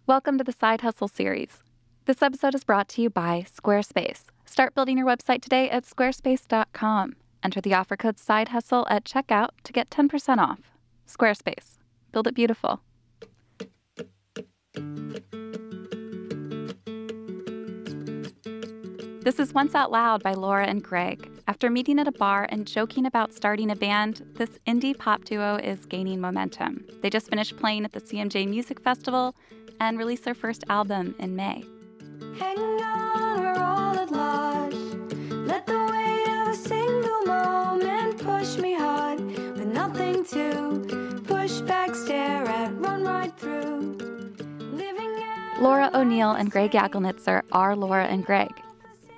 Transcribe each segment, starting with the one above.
Welcome to the Side Hustle series. This episode is brought to you by Squarespace. Start building your website today at squarespace.com. Enter the offer code SIDEHUSTLE at checkout to get 10% off. Squarespace. Build it beautiful. This is Once Out Loud by Laura and Greg. After meeting at a bar and joking about starting a band, this indie pop duo is gaining momentum. They just finished playing at the CMJ Music Festival and released their first album in May. Hang on, we're all at large. Let the weight of a single moment push me hard. With nothing to push back, stare at, run right through. Laura O'Neill and Greg Yagelnitzer are Laura and Greg.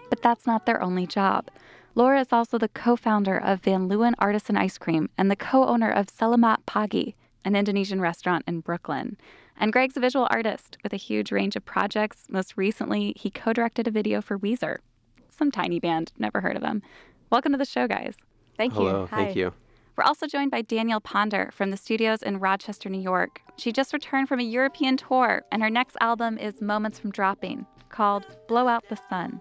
But that's not their only job. Laura is also the co-founder of Van Leeuwen Artisan Ice Cream and the co-owner of Selamat Pagi, an Indonesian restaurant in Brooklyn. And Greg's a visual artist with a huge range of projects. Most recently, he co-directed a video for Weezer. Some tiny band, never heard of them. Welcome to the show, guys. Thank you. Hello, Hi. thank you. We're also joined by Danielle Ponder from the studios in Rochester, New York. She just returned from a European tour, and her next album is Moments from Dropping, called Blow Out the Sun.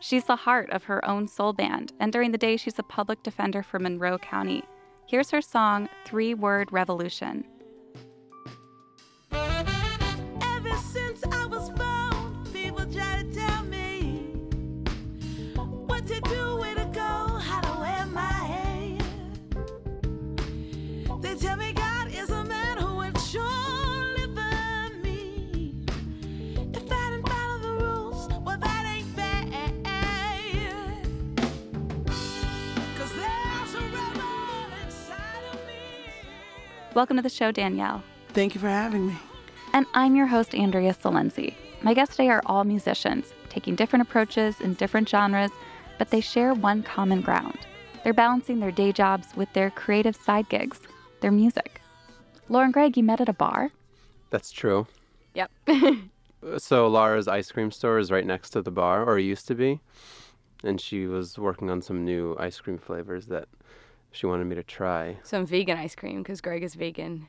She's the heart of her own soul band, and during the day she's a public defender for Monroe County. Here's her song, 3-Word Revolution. Ever since I was born, people try to tell me what to do, where to go, how to wear my hair. They tell me God is a man who would surely burn me. If I didn't follow the rules, well, that ain't fair. 'Cause there's a rebel inside of me. Welcome to the show, Danielle. Thank you for having me. And I'm your host, Andrea Salenzi. My guests today are all musicians, taking different approaches in different genres, but they share one common ground. They're balancing their day jobs with their creative side gigs, their music. Laura and Greg, you met at a bar? That's true. Yep. So Laura's ice cream store is right next to the bar, or it used to be. And she was working on some new ice cream flavors that she wanted me to try. Some vegan ice cream because Greg is vegan.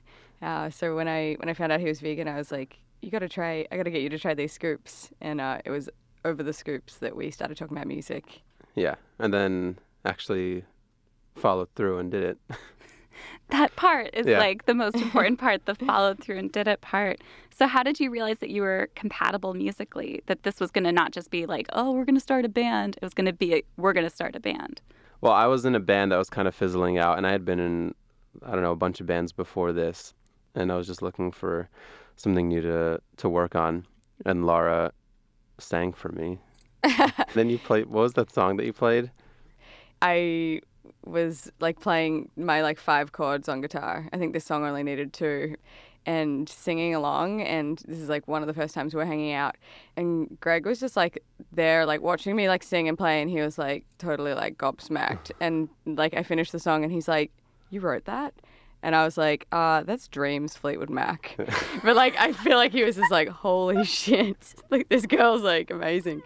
So when I found out he was vegan, I was like, I got to get you to try these scoops. And it was over the scoops that we started talking about music. Yeah, and then actually followed through and did it. That part is Yeah. like the most important part, the followed through and did it part. So how did you realize that you were compatible musically, that this was going to not just be like, oh, we're going to start a band. It was going to be, we're going to start a band. Well, I was in a band that was kind of fizzling out, and I had been in, a bunch of bands before this, and I was just looking for something new to work on, and Laura sang for me. Then you played, what was that song that you played? I was playing my 5 chords on guitar. I think this song only needed 2. And singing along, and this is one of the first times we're hanging out, and Greg was just there watching me sing and play, and he was totally gobsmacked. And I finished the song and he's like, you wrote that? And I was like, that's Dreams, Fleetwood Mac. But I feel like he was just holy shit, this girl's amazing.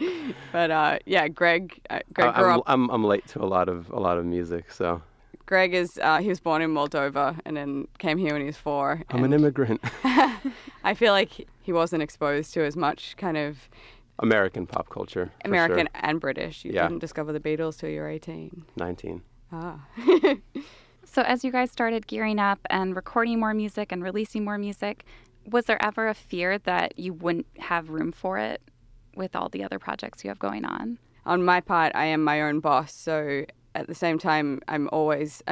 But yeah, Greg grew up. I'm late to a lot of music, so. Greg is, he was born in Moldova and then came here when he was 4. I'm an immigrant. I feel like he wasn't exposed to as much kind of American pop culture. American for sure. and British. You didn't discover the Beatles till you were 18. 19. Ah. So as you guys started gearing up and recording more music and releasing more music, was there ever a fear that you wouldn't have room for it with all the other projects you have going on? On my part, I am my own boss, so at the same time, I'm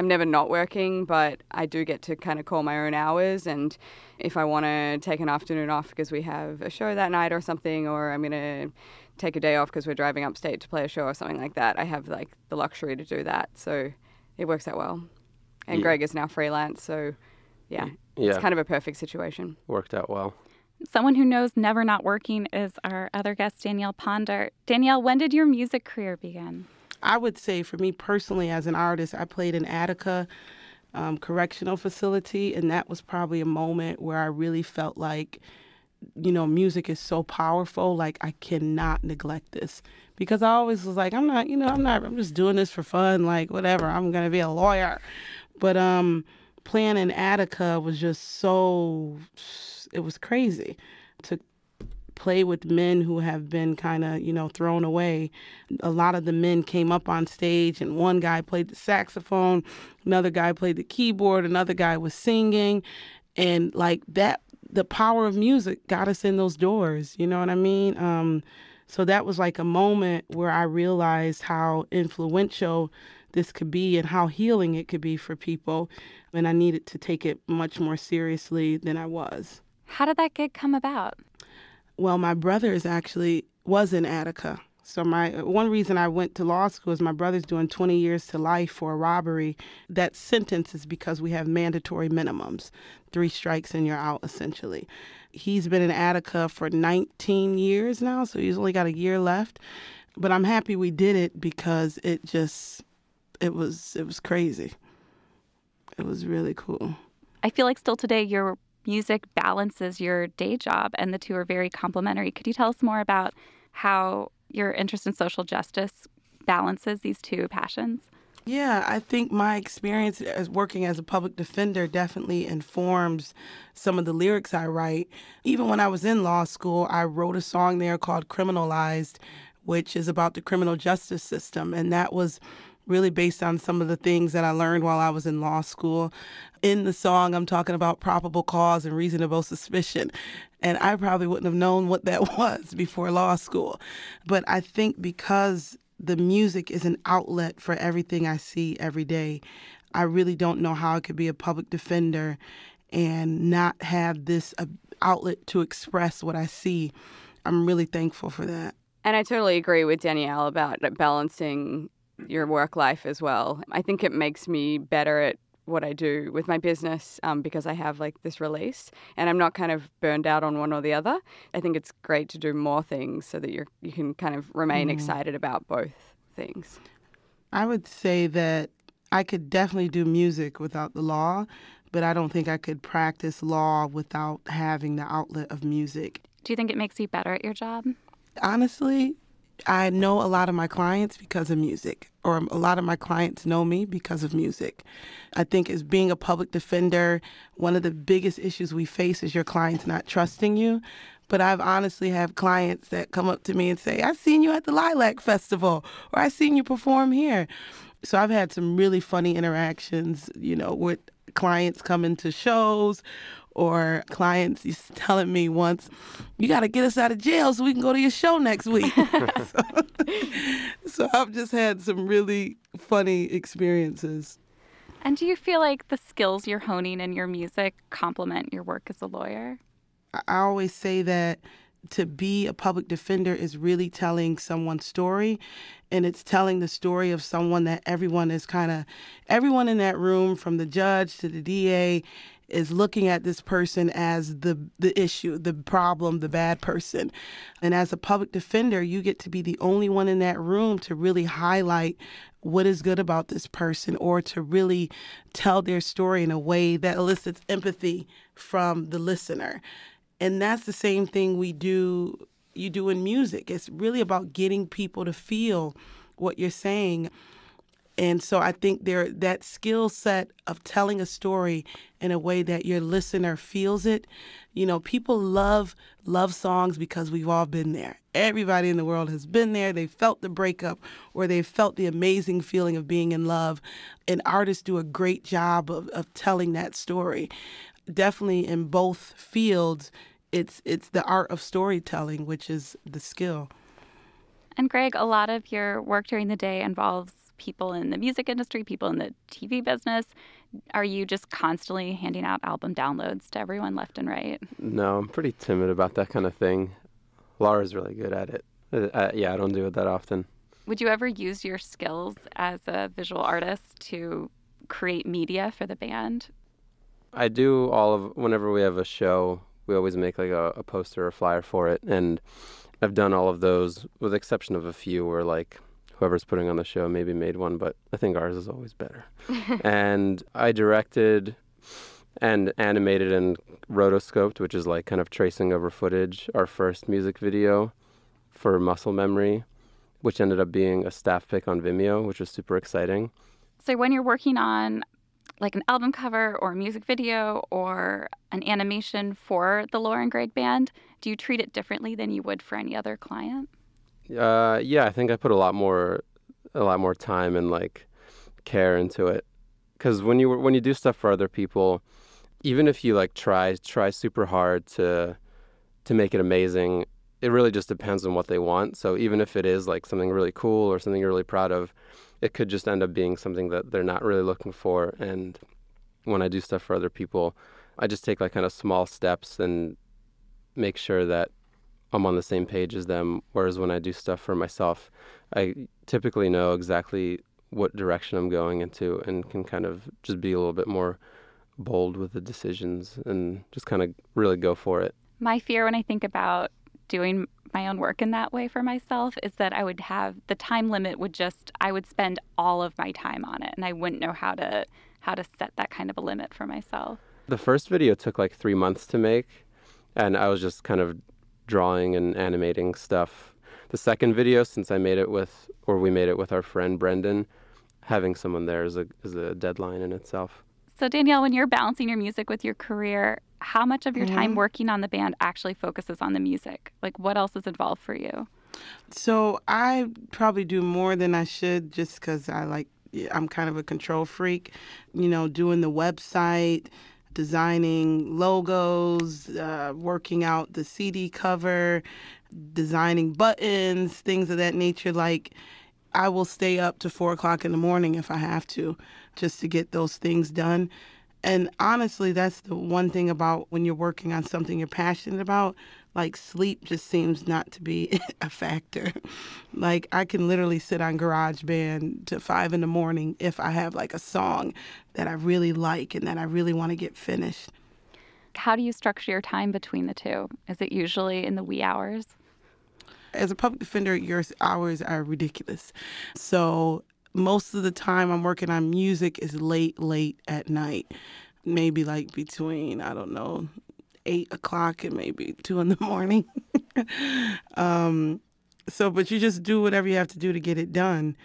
never not working, but I do get to kind of call my own hours. And if I want to take an afternoon off because we have a show that night or something, or I'm going to take a day off because we're driving upstate to play a show or something like that, I have the luxury to do that. So it works out well. And Yeah. Greg is now freelance, so yeah, it's kind of a perfect situation. Worked out well. Someone who knows never not working is our other guest, Danielle Ponder. Danielle, when did your music career begin? I would say for me personally as an artist, I played in Attica Correctional Facility, and that was probably a moment where I really felt like, music is so powerful, I cannot neglect this. Because I always was like, I'm just doing this for fun, whatever, I'm going to be a lawyer. But playing in Attica was just it was crazy. To play with men who have been kind of, thrown away. A lot of the men came up on stage, and one guy played the saxophone, another guy played the keyboard, another guy was singing. And like that, the power of music got us in those doors. You know what I mean? So that was like a moment where I realized how influential this could be and how healing it could be for people. And I needed to take it much more seriously than I was. How did that gig come about? Well, my brother was in Attica. So one reason I went to law school is my brother's doing 20 years to life for a robbery. That sentence is because we have mandatory minimums, 3 strikes and you're out, essentially. He's been in Attica for 19 years now, so he's only got a year left. But I'm happy we did it because it was crazy. It was really cool. I feel like still today your music balances your day job, and the two are very complementary. Could you tell us more about how your interest in social justice balances these two passions? Yeah, I think my experience as working as a public defender definitely informs some of the lyrics I write. Even when I was in law school, I wrote a song there called Criminalized, which is about the criminal justice system. And that was really based on some of the things that I learned while I was in law school. In the song, I'm talking about probable cause and reasonable suspicion. And I probably wouldn't have known what that was before law school. But I think because the music is an outlet for everything I see every day, I really don't know how I could be a public defender and not have this outlet to express what I see. I'm really thankful for that. And I totally agree with Danielle about balancing your work life as well. I think it makes me better at what I do with my business because I have like this release and I'm not kind of burned out on one or the other. I think it's great to do more things so that you can kind of remain excited about both things. I would say that I could definitely do music without the law, but I don't think I could practice law without having the outlet of music. Do you think it makes you better at your job? Honestly, I know a lot of my clients because of music, or a lot of my clients know me because of music. I think as being a public defender, one of the biggest issues we face is your clients not trusting you. But I've honestly have clients that come up to me and say, I seen you at the Lilac Festival, or I seen you perform here. So I've had some really funny interactions, with clients coming to shows, or clients telling me once, you got to get us out of jail so we can go to your show next week. So I've just had some really funny experiences. And do you feel like the skills you're honing in your music complement your work as a lawyer? I always say that to be a public defender is really telling someone's story, and it's telling the story of someone that everyone in that room, from the judge to the DA, is looking at this person as the issue, the problem, the bad person. And as a public defender, you get to be the only one in that room to really highlight what is good about this person, or to really tell their story in a way that elicits empathy from the listener. And that's the same thing you do in music. It's really about getting people to feel what you're saying. And so I think that skill set of telling a story in a way that your listener feels it. People love songs because we've all been there. Everybody in the world has been there. They felt the breakup, or they felt the amazing feeling of being in love. And artists do a great job of telling that story. Definitely in both fields, it's the art of storytelling, which is the skill. And Greg, a lot of your work during the day involves people in the music industry, people in the TV business. Are you just constantly handing out album downloads to everyone left and right? No, I'm pretty timid about that kind of thing. Laura's really good at it. I don't do it that often. Would you ever use your skills as a visual artist to create media for the band? I do whenever we have a show, we always make like a poster or flyer for it. And I've done all of those, with the exception of a few where like whoever's putting on the show maybe made one, but I think ours is always better. And I directed and animated and rotoscoped, which is like kind of tracing over footage, our first music video for Muscle Memory, which ended up being a staff pick on Vimeo, which was super exciting. So when you're working on like an album cover or a music video or an animation for the Laura and Greg Band, Do you treat it differently than you would for any other client? Yeah, I think I put a lot more time and like care into it. Because when you do stuff for other people, even if you like try super hard to make it amazing, it really just depends on what they want. So even if it is like something really cool or something you're really proud of, it could just end up being something that they're not really looking for. And when I do stuff for other people, I just take like kind of small steps and make sure that I'm on the same page as them. Whereas when I do stuff for myself, I typically know exactly what direction I'm going into and can kind of just be a little bit more bold with the decisions and just kind of really go for it. My fear when I think about doing my own work in that way for myself is that I would have the time limit I would spend all of my time on it, and I wouldn't know how to set that kind of a limit for myself. The first video took like 3 months to make, and I was just kind of drawing and animating stuff. The second video, since we made it with our friend Brendan, having someone there is a deadline in itself. So Danielle, when you're balancing your music with your career, how much of your time working on the band actually focuses on the music? Like, what else is involved for you? So I probably do more than I should just because I'm kind of a control freak, doing the website, designing logos, working out the CD cover, designing buttons, things of that nature. Like, I will stay up to 4 o'clock in the morning if I have to, just to get those things done. And honestly, that's the one thing about when you're working on something you're passionate about, like sleep just seems not to be a factor. Like I can literally sit on GarageBand to 5 in the morning if I have like a song that I really like and that I really want to get finished. How do you structure your time between the two? Is it usually in the wee hours? As a public defender, your hours are ridiculous. So most of the time I'm working on music is late at night. Maybe like between, 8 o'clock and maybe 2 in the morning. But you just do whatever you have to do to get it done.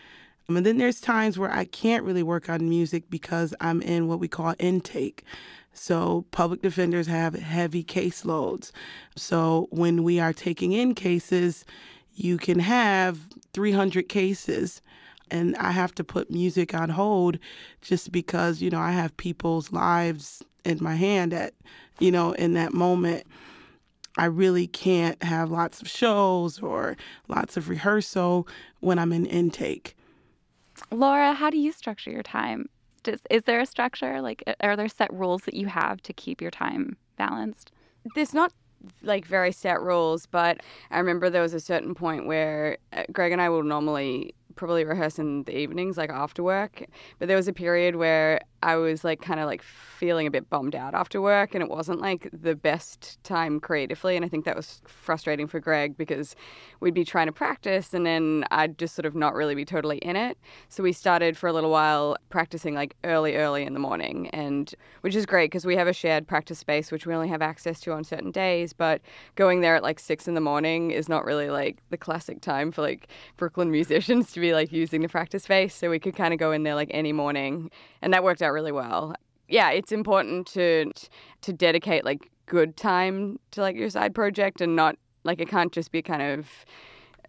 And then there's times where I can't really work on music because I'm in what we call intake. So public defenders have heavy caseloads. So when we are taking in cases, you can have 300 cases. And I have to put music on hold just because, I have people's lives in my hand in that moment. I really can't have lots of shows or lots of rehearsal when I'm in intake. Laura, how do you structure your time? Is there a structure? Like, are there set rules that you have to keep your time balanced? There's not like very set rules, but I remember there was a certain point where Greg and I will normally probably rehearse in the evenings, like after work. But there was a period where I was like kind of like feeling a bit bummed out after work, and it wasn't like the best time creatively. And I think that was frustrating for Greg because we'd be trying to practice and then I'd just sort of not really be totally in it. So we started for a little while practicing like early in the morning, and which is great because we have a shared practice space which we only have access to on certain days. But going there at like 6 in the morning is not really like the classic time for like Brooklyn musicians to be like using the practice space. So we could kind of go in there like any morning, and that worked out really well. Yeah, it's important to dedicate like good time to like your side project, and not like it can't just be kind of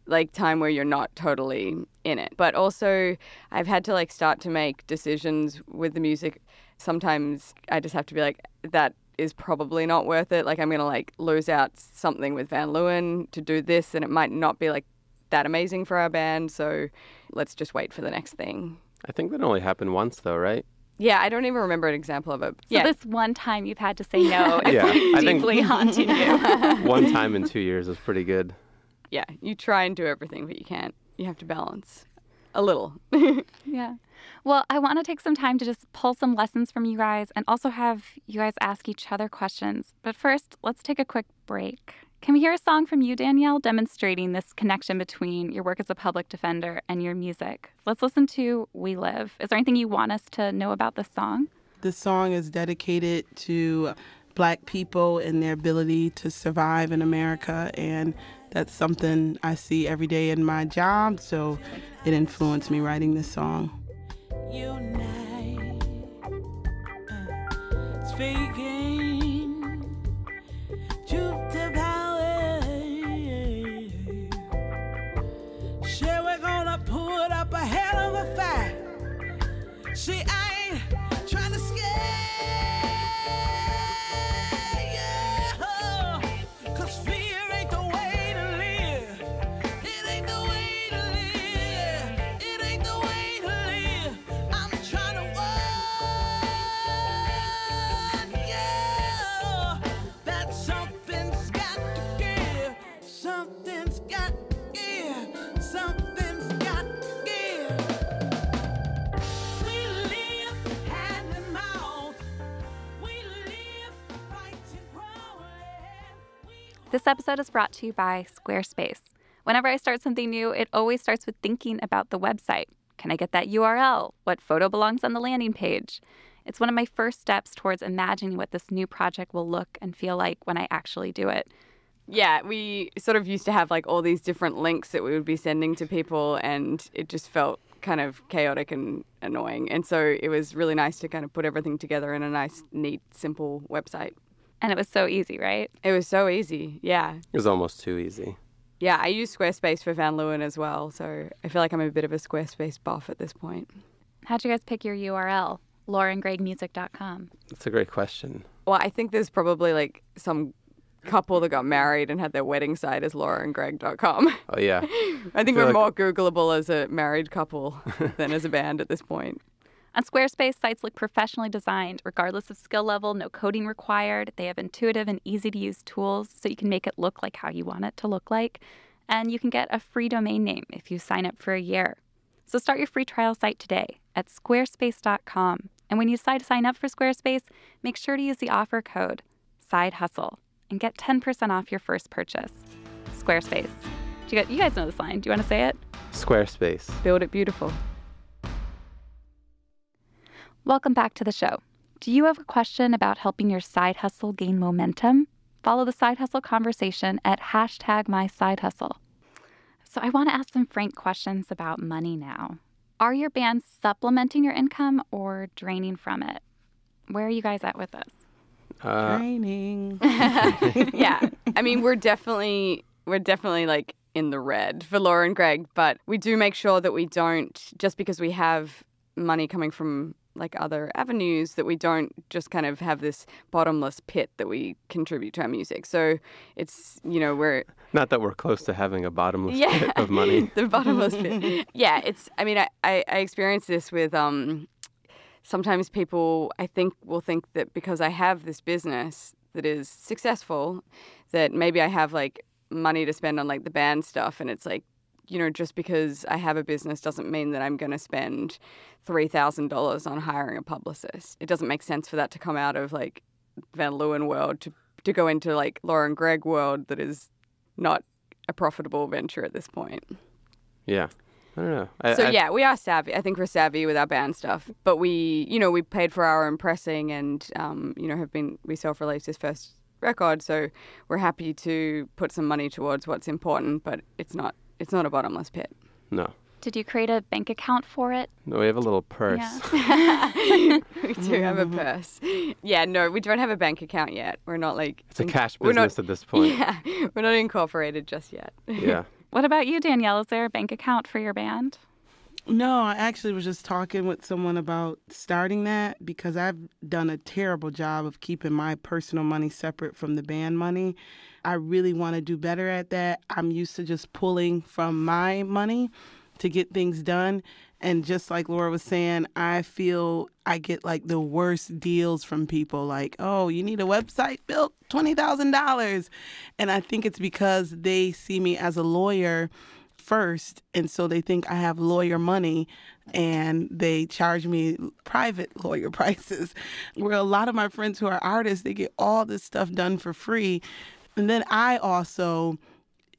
like time where you're not totally in it. But also I've had to like start to make decisions with the music. Sometimes I just have to be like, that is probably not worth it. Like I'm going to like lose out something with Van Leeuwen to do this, and it might not be like that amazing for our band. So let's just wait for the next thing. I think that only happened once though, right? Yeah, I don't even remember an example of it. So this one time you've had to say no is Yeah, I think deeply haunting you. one time in 2 years was pretty good. Yeah, you try and do everything, but you can't. You have to balance a little. Yeah. Well, I want to take some time to just pull some lessons from you guys and also have you guys ask each other questions. But first, let's take a quick break. Can we hear a song from you, Danielle, demonstrating this connection between your work as a public defender and your music? Let's listen to We Live. Is there anything you want us to know about this song? This song is dedicated to Black people and their ability to survive in America, and that's something I see every day in my job, so it influenced me writing this song. Unite, speaking truth to power. See, I ain't trying to scare you, 'cause fear ain't the way to live. It ain't the way to live. It ain't the way to live. I'm trying to warn you that something's got to give. Something's got to give. Something's got to give. We live hand in mouth. We live fighting growing. This episode is brought to you by Squarespace. Whenever I start something new, it always starts with thinking about the website. Can I get that URL? What photo belongs on the landing page? It's one of my first steps towards imagining what this new project will look and feel like when I actually do it. Yeah, we sort of used to have like all these different links that we would be sending to people, and it just felt kind of chaotic and annoying. And so it was really nice to kind of put everything together in a nice, neat, simple website. And it was so easy, right? It was so easy, yeah. It was almost too easy. Yeah, I use Squarespace for Van Leeuwen as well, so I feel like I'm a bit of a Squarespace buff at this point. How'd you guys pick your URL? LauraandGregMusic.com. That's a great question. Well, I think there's probably like some couple that got married and had their wedding site as lauraandgreg.com. Oh, yeah. I think feel we're like- more Googleable as a married couple than as a band at this point. On Squarespace, sites look professionally designed, regardless of skill level, no coding required. They have intuitive and easy-to-use tools so you can make it look like how you want it to look like. And you can get a free domain name if you sign up for a year. So start your free trial site today at squarespace.com. And when you decide to sign up for Squarespace, make sure to use the offer code SIDEHUSTLE and get 10% off your first purchase. Squarespace. You guys know this line. Do you want to say it? Squarespace. Build it beautiful. Welcome back to the show. Do you have a question about helping your side hustle gain momentum? Follow the side hustle conversation at #MySideHustle. So I want to ask some frank questions about money now. Are your bands supplementing your income or draining from it? Where are you guys at with this? Training. Yeah. I mean, we're definitely like in the red for Laura and Greg, but we do make sure that we don't, just because we have money coming from like other avenues, that we don't just kind of have this bottomless pit that we contribute to our music. So it's, we're... Not that we're close to having a bottomless Yeah. pit of money. The bottomless pit. Yeah, I mean, I experience this with, sometimes people, I think, will think that because I have this business that is successful, that maybe I have like money to spend on like the band stuff, and it's like, just because I have a business doesn't mean that I'm going to spend $3,000 on hiring a publicist. It doesn't make sense for that to come out of like Van Leeuwen world to go into like Laura and Greg world that is not a profitable venture at this point. Yeah. I don't know. Yeah, we are savvy. I think we're savvy with our band stuff, but we paid for our own pressing and, we self-released this first record. So we're happy to put some money towards what's important, but it's not a bottomless pit. No. Did you create a bank account for it? No, we have a little purse. Yeah. We do have a purse. Yeah, no, we don't have a bank account yet. We're not like... It's a cash business at this point. Yeah, we're not incorporated just yet. Yeah. What about you, Danielle? Is there a bank account for your band? No, I actually was just talking with someone about starting that because I've done a terrible job of keeping my personal money separate from the band money. I really want to do better at that. I'm used to just pulling from my money to get things done. And just like Laura was saying, I feel I get like the worst deals from people like, oh, you need a website built, $20,000. And I think it's because they see me as a lawyer first, and so they think I have lawyer money and they charge me private lawyer prices, where a lot of my friends who are artists, they get all this stuff done for free. And then I also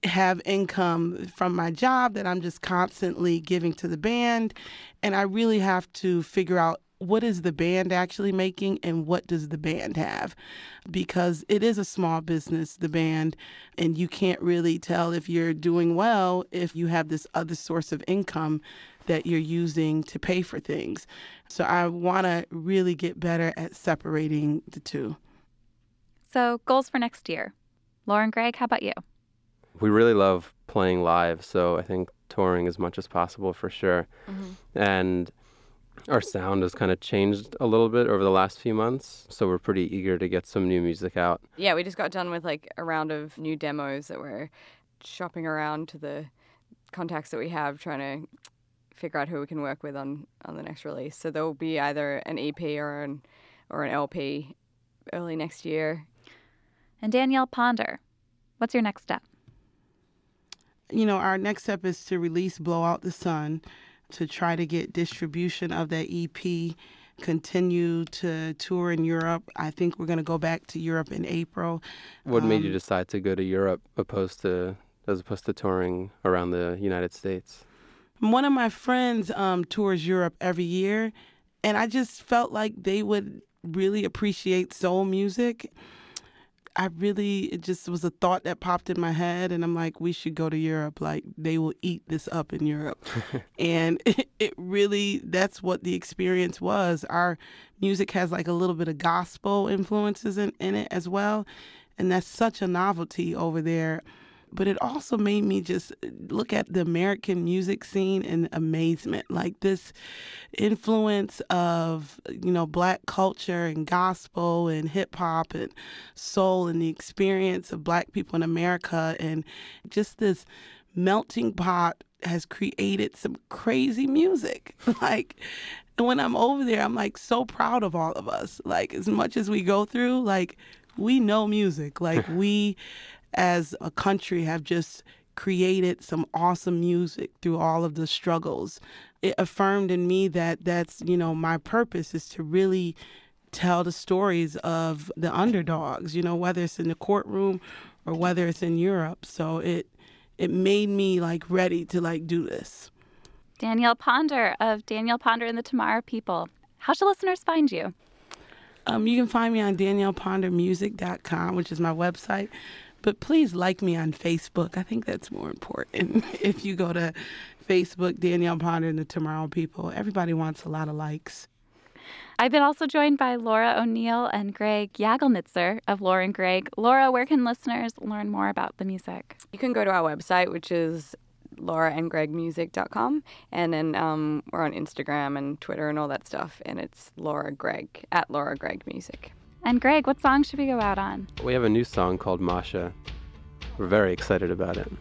have income from my job that I'm just constantly giving to the band, and I really have to figure out what is the band actually making and what does the band have? Because it is a small business, the band, and you can't really tell if you're doing well if you have this other source of income that you're using to pay for things. So I want to really get better at separating the two. So goals for next year. Lauren, Greg, how about you? We really love playing live, so I think touring as much as possible for sure. Mm-hmm. And our sound has kind of changed a little bit over the last few months. So we're pretty eager to get some new music out. Yeah, we just got done with like a round of new demos that we're shopping around to the contacts that we have, trying to figure out who we can work with on the next release. So there will be either an EP or an LP early next year. And Danielle Ponder, what's your next step? Our next step is to release Blow Out the Sun, to try to get distribution of that EP, continue to tour in Europe. I think we're going to go back to Europe in April. What made you decide to go to Europe as opposed to touring around the United States? One of my friends tours Europe every year, and I just felt like they would really appreciate soul music. It just was a thought that popped in my head, and I'm like, we should go to Europe. Like, they will eat this up in Europe. And it really, that's what the experience was. Our music has like a little bit of gospel influences in it as well. And that's such a novelty over there. But it also made me just look at the American music scene in amazement. Like this influence of, Black culture and gospel and hip hop and soul and the experience of Black people in America. And just this melting pot has created some crazy music. And when I'm over there, I'm like so proud of all of us. Like, as much as we go through, like, we know music. Like, we as a country have just created some awesome music through all of the struggles. It affirmed in me that that's, my purpose is to really tell the stories of the underdogs, whether it's in the courtroom or whether it's in Europe. So it made me ready to do this. Danielle Ponder of Danielle Ponder and the Tomorrow People. How should listeners find you? You can find me on DaniellePondermusic.com, which is my website. But please like me on Facebook. I think that's more important. If you go to Facebook, Danielle Ponder and the Tomorrow People, everybody wants a lot of likes. I've been also joined by Laura O'Neill and Greg Jagelnitzer of Laura and Greg. Laura, where can listeners learn more about the music? You can go to our website, which is lauraandgregmusic.com, and then we're on Instagram and Twitter and all that stuff, and it's Laura Greg, at Laura Greg Music. And Greg, what song should we go out on? We have a new song called Masha. We're very excited about it.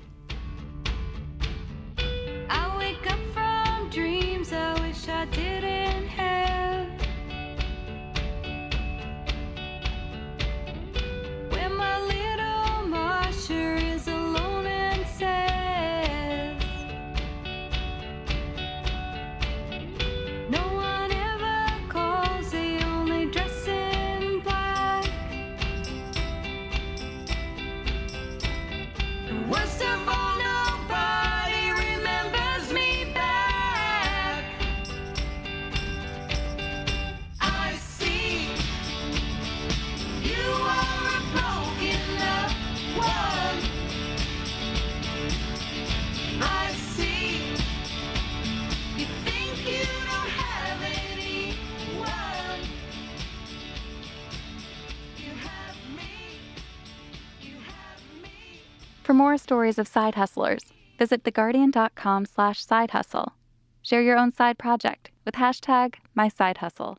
I wake up from dreams I wish I didn't have, where my little Marsha is alone and says, no one ever calls, they only dress in black. And worst of all, nobody remembers me back. I see you are a broken up one. I see you think you don't have anyone. You have me. You have me. For more stories of side hustlers, visit theguardian.com/sidehustle. Share your own side project with hashtag #MySideHustle.